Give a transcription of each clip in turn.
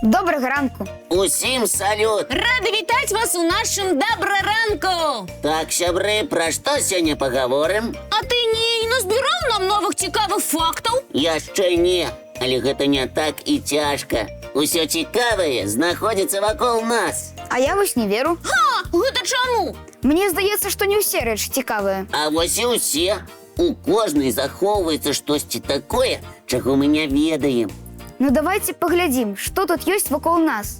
Доброго ранку. Усім салют! Рада вітаць вас у нашым дабраранку. Так, сябры, пра што сёння паговорым? А ты не назбіраў нам новых цікавых фактаў? Яшчэ не, але гэта не так і цяжка. Усё цікавае знаходзіцца вакол нас. А я вось не веру. Ха, гэта чаму? Мне здаецца, што не ўсе рэчы цікавыя. А вось і ўсе. У кожнай захоўваецца штосьці такое, чаго мы не ведаем. Ну давайте паглядзім, што тут ёсць вакол нас.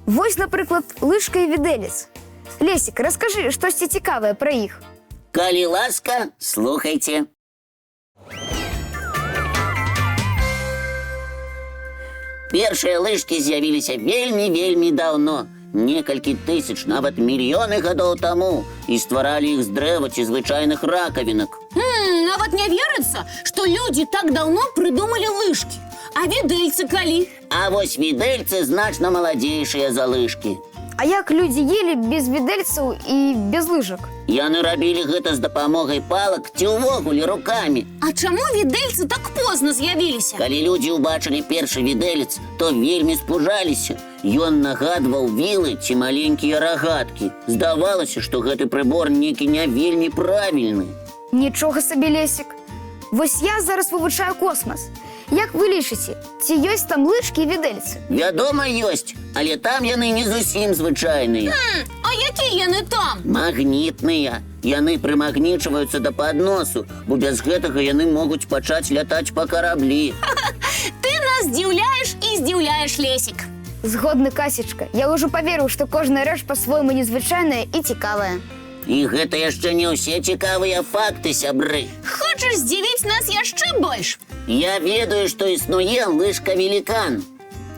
Вось, напрыклад, лыжка і відэлец. Лесік, раскажы штосьці цікавае пра іх. Калі ласка, слухайце. Першыя лыжкі з'явіліся вельмі даўно. Некалькі тысяч, нават мільёны гадоў таму, і стваралі іх з дрэва ці звычайных ракавінак. Нават не верыцца, што людзі так даўно прыдумалі лыжкі. А відэльцы калі? А вось відэльцы значна маладзейшыя за лыжкі. А як людзі елі без відэльцаў і без лыжак? Яны рабілі гэта з дапамогай палак ці ўвогуле рукамі. А чаму відэльцы так позна з'явіліся? Калі людзі ўбачылі першы відэлец, то вельмі спужаліся. Ён нагадваў вілы ці маленькія рагаткі. Здавалася, што гэты прыбор некі не вельмі правільны. Нічога сабе, Лесік. Вось я зараз вывучаю космас. Як вы лічыце, ці ёсць там лыжкі і відэльцы? Вядома, ёсць, але там яны не зусім звычайныя. А якія яны там? Магнітныя. Яны прымагнічваюцца да падносу, бо без гэтага яны могуць пачаць лятаць па караблі. Ты нас здзіўляеш і здзіўляеш, Лесік. Згодны, Касечка. Я ўжо паверыў, што кожная рэч па-свойму незвычайная і цікавая. І гэта яшчэ не ўсе цікавыя факты, сябры. Хочаш здзівіць нас яшчэ больш? Я ведаю, што існуе лыжка-велікан.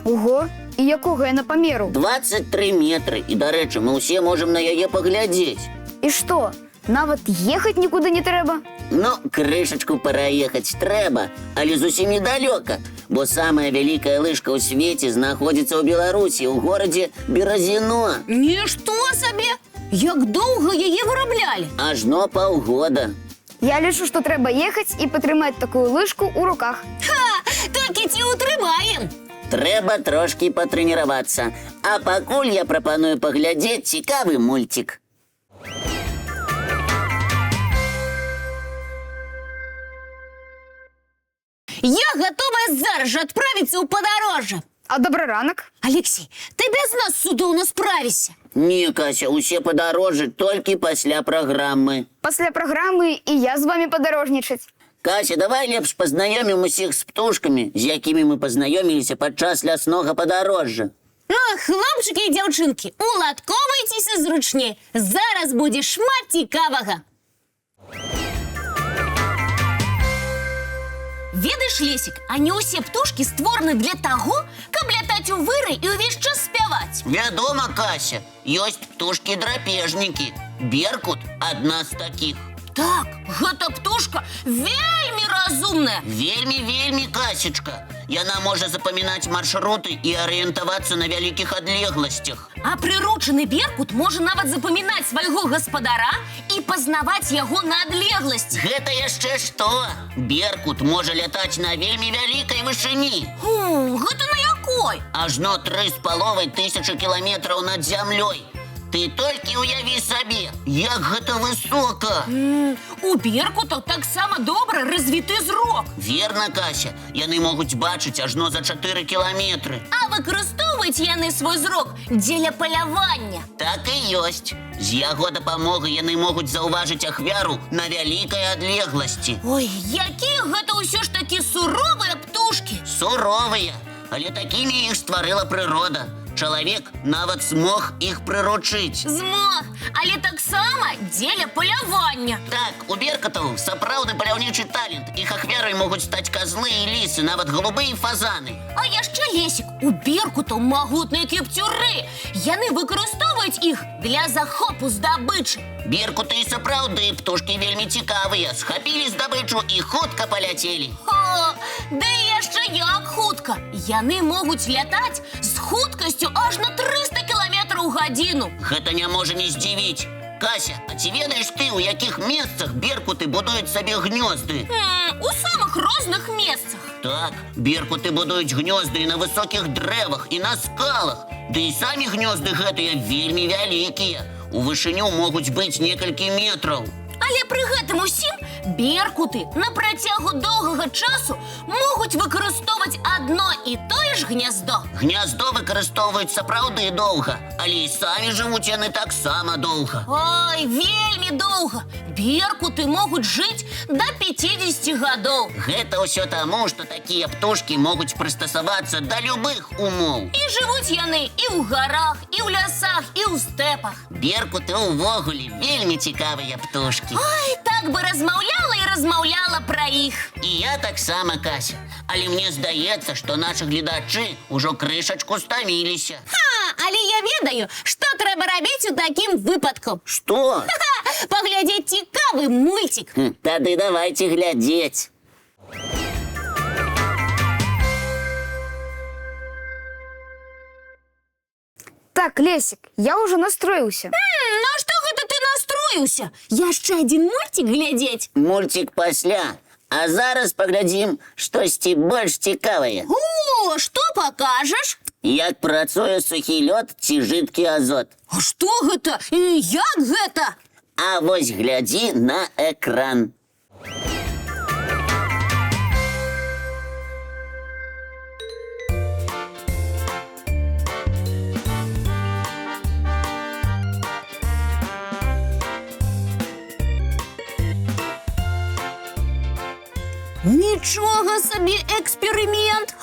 Ого, і якога яна памеру? 23 метры, і, дарэчы, мы ўсе можам на яе паглядзець. І што, нават ехаць нікуды не трэба? Ну, крышачку пераехаць трэба, але зусім недалёка, бо самая вялікая лыжка ў свеце знаходзіцца ў Беларусі, у горадзе Беразіно. Нішто сабе! Як доўга яе выраблялі? Ажно паўгода. Я лічу, што трэба ехаць і патрымаць такую лыжку ў руках. Ха! Толькі ці ўтрымаем? Трэба трошкі патрэніравацца. А пакуль я прапаную паглядзець цікавы мульцік. Я гатовая зараз жа адправіцца ў падарожжа. А добры ранак. Алексей, ты без нас цудоўна справішся. Не, Кася, усе падарожжы толькі пасля праграмы. Пасля праграмы і я з вамі падарожнічаць. Кася, давай лепш пазнаёмім усіх з птушкамі, з якімі мы пазнаёміліся падчас ляснога падарожжа. Хлопчыкі і дзяўчынкі, уладкоўвайцеся зручней. Зараз будзе шмат цікавага. Ведаеш, Лесік, а не ўсе птушкі створаны для таго, каб лятаць у выры і ўвесь час спяваць. Вядома, Кася, ёсць птушкі-драпежнікі. Беркут адна з такіх. Так, гэта птушка вельмі разумная. Вельмі, Касечка. Яна можа запамінаць маршруты і арыентавацца на вялікіх адлегласцях. А прыручаны беркут можа нават запамінаць свайго гаспадара і пазнаваць яго на адлегласці. Гэта яшчэ што? Беркут можа лятаць на вельмі вялікай вышыні. Гэта на якой? Ажно 3500 кіламетраў над зямлёй. Ты толькі ўяві сабе, як гэта высока. У беркутаў таксама добра развіты зрок. Верна, Кася, яны могуць бачыць ажно за 4 кіламетры. А выкарыстоўваюць яны свой зрок дзеля палявання. Так і ёсць. З яго дапамогай яны могуць заўважыць ахвяру на вялікай адлегласці. Ой, якія гэта ўсё ж такі суровыя птушкі. Суровыя, але такімі іх стварыла прырода. Чалавек нават змог іх прыручыць. Змог, але таксама дзеля палявання. Так, у беркутаў сапраўдны паляўнічы талент. Іх ахвярай могуць стаць казлы і лісы, нават голубы і фазаны. А яшчэ, Лесік, у беркутаў магутныя кіпцюры. Яны выкарыстоўваюць іх для захопу здабычы. Беркуты і сапраўды птушкі вельмі цікавыя. Схапілі здабычу і хутка паляцелі. Да і яшчэ як хутка. Яны могуць лятаць з хуткасцю аж на 300 км ў гадзіну. Гэта не можа не здзівіць. Кася, а ці ведаеш ты, у якіх месцах беркуты будуюць сабе гнёзды? У самых розных месцах. Так, беркуты будуюць гнёзды і на высокіх дрэвах, і на скалах. Ды і самі гнёзды гэтыя вельмі вялікія. У вышыню могуць быць некалькі метраў. Але пры гэтым усім беркуты на працягу доўгага часу могуць выкарыстоўваць адно і тое ж гняздо. Гняздо выкарыстоўваюць сапраўды доўга, але і самі жывуць яны таксама доўга. Ой, вельмі доўга. Беркуты могуць жыць да 50 гадоў. Гэта ўсё таму, што такія птушкі могуць прыстасавацца да любых умоў. І жывуць яны і ў гарах, і ў лясах, і ў стэпах. Беркуты ўвогуле вельмі цікавыя птушкі. Ой, так бы размаўляла і размаўляла пра іх. І я таксама, Кася. Але мне здаецца, што нашы гледачы ўжо крышачку стаміліся. Але я ведаю, што трэба рабіць у такім выпадку. Што? Паглядзець цікавы мульцік. Тады давайце глядзець. Так, Лесик, я уже настроился. На што гэта ты настроіўся? Яшчэ адзін мульцік глядзець? Мульцік пасля. А зараз паглядзім штосьці больш цікавае. О, што пакажаш? Як працуе сухі лёд ці жидкі азот. А што гэта? І як гэта? А вось глядзі на экран. Нічога сабе эксперымент.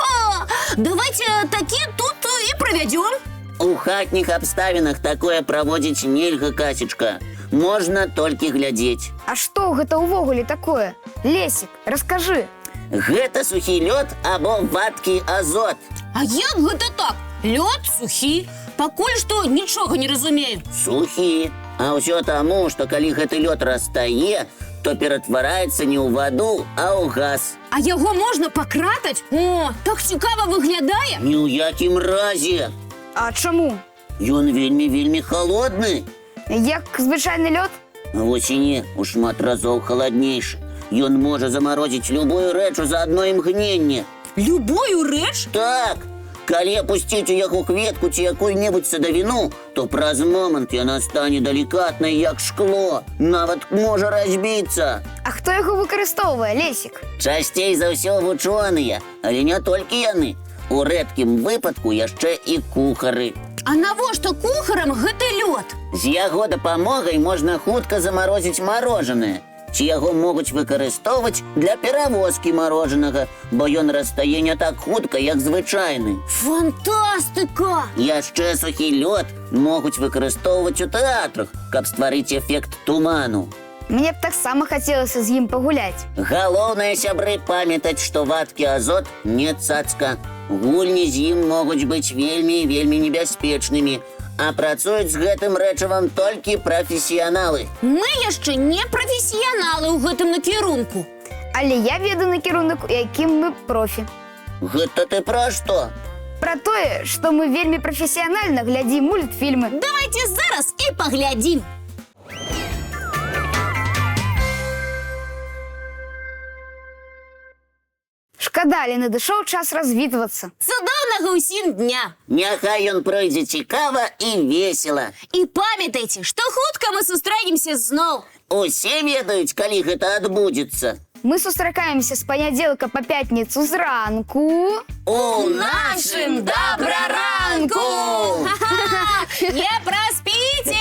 Давайте такі тут і правядзём. У хатніх абставінах такое праводзіць нельга, Касечка. Можна толькі глядзець. А что гэта увогуле такое? Лесик, расскажи. Гэта сухі лёд або вадкі азот. А як гэта так? Лёд сухі. Пакуль што нічога не разумею. Сухі. А ўсё таму, што калі гэты лёд растае, то ператвараецца не ў ваду, а ў газ. А яго можна пакратаць? О, так цікава выглядае. Ні ў якім разе. А чаму? Ён вельмі халодны. Як звычайны лёд? Вось і не, у шмат разоў халаднейшы. Ён можа замарозіць любую рэч за адно імгненне. Любую рэч? Так, калі апусціць у яго кветку ці якую-небудзь садавіну, то праз момант яна стане далікатнай, як шкло. Нават можа разбіцца. А хто яго выкарыстоўвае, Лесик? Часцей за ўсё вучоныя, але не толькі яны. У рэдкім выпадку яшчэ і кухары. А навошта кухарам гэты лёд? З яго дапамогай можна хутка замарозіць марожанае. Ці яго могуць выкарыстоўваць для перавозкі марожанага, бо ён растае не так хутка, як звычайны. Фантастыка! Яшчэ сухі лёд могуць выкарыстоўваць у тэатрах, каб стварыць эфект туману. Мне б таксама хацелася з ім пагуляць. Галоўнае, сябры, памятаць, што вадкі азот не цацка. Гульні з ім могуць быць вельмі небяспечнымі, а працуюць з гэтым рэчывам толькі прафесіяналы. Мы яшчэ не прафесіяналы ў гэтым накірунку. Але я ведаю накірунак, у якім мы профі. Гэта ты пра што? Пра тое, што мы вельмі прафесіянальна глядзім мультфільмы. Давайте зараз і паглядзім. Шкада, але надышоў час развітвацца. Цудоўнага ўсім дня! Няхай ён пройдзе цікава і весела. І памятайце, што хутка мы сустрэнемся зноў. Усе ведаюць, калі гэта адбудзецца. Мы сустракаемся з панядзелка па пятніцу зранку. У Нашым добраранку! Не праспіце!